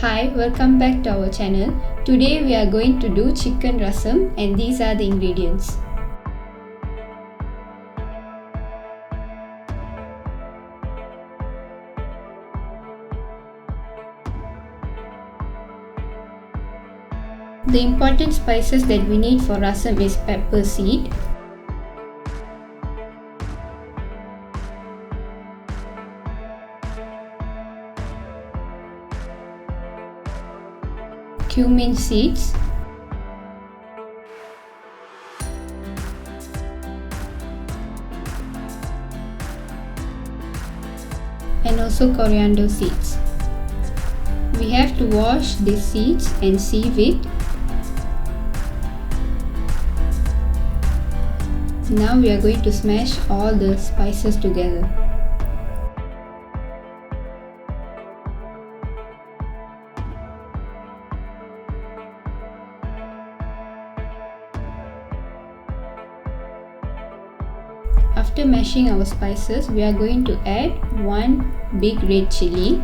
Hi, welcome back to our channel. Today we are going to do chicken rasam and these are the ingredients. The important spices that we need for rasam is pepper seed, cumin seeds, and also coriander seeds. We have to wash these seeds and sieve it. Now we are going to smash all the spices together. After mashing our spices, we are going to add 1 big red chili,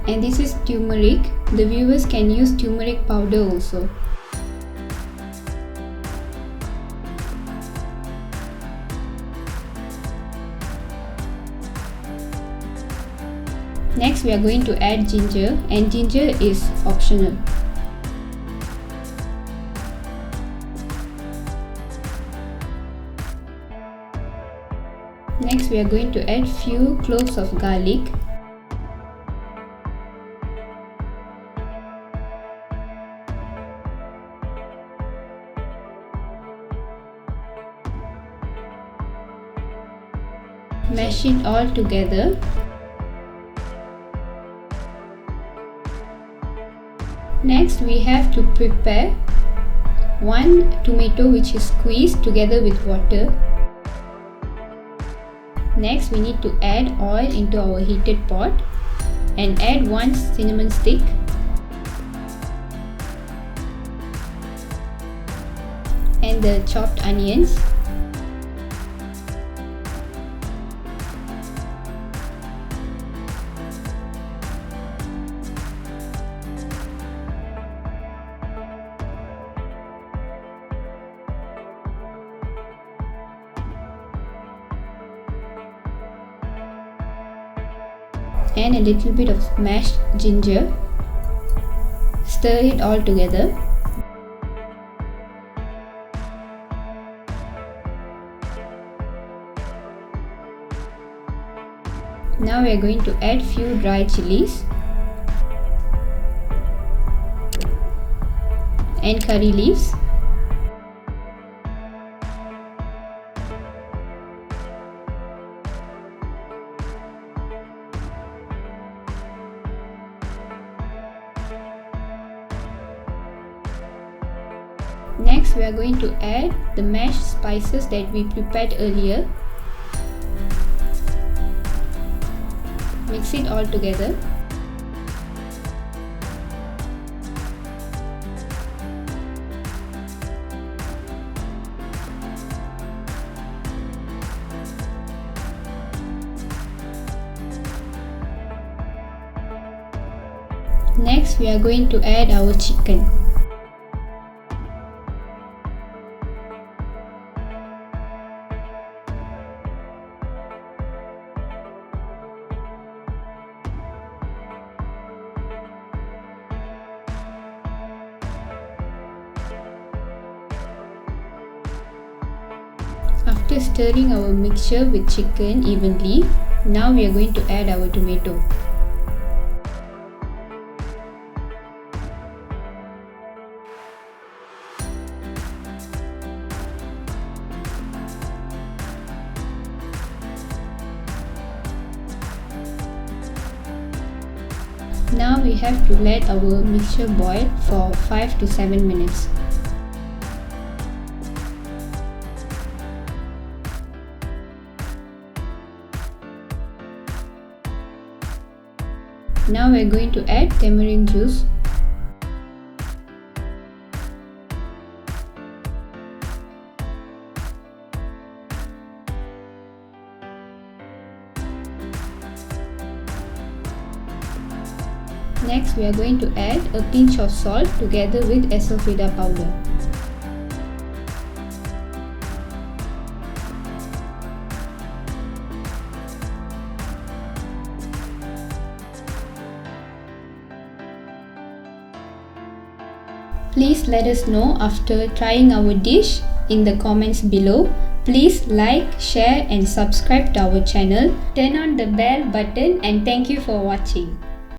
and this is turmeric. The viewers can use turmeric powder also. Next we are going to add ginger, and ginger is optional. Next we are going to add few cloves of garlic. Mash it all together. Next we have to prepare 1 tomato which is squeezed together with water. Next we need to add oil into our heated pot and add 1 cinnamon stick, and the chopped onions, and a little bit of mashed ginger. Stir it all together. Now we are going to add few dry chilies and curry leaves. Next we are going to add the mashed spices that we prepared earlier. Mix it all together. Next we are going to add our chicken. After stirring our mixture with chicken evenly, now we are going to add our tomato. Now we have to let our mixture boil for 5 to 7 minutes. Now we are going to add tamarind juice. Next, we are going to add a pinch of salt together with Asafoetida powder. Please let us know after trying our dish in the comments below. Please like, share and subscribe to our channel. Turn on the bell button and thank you for watching.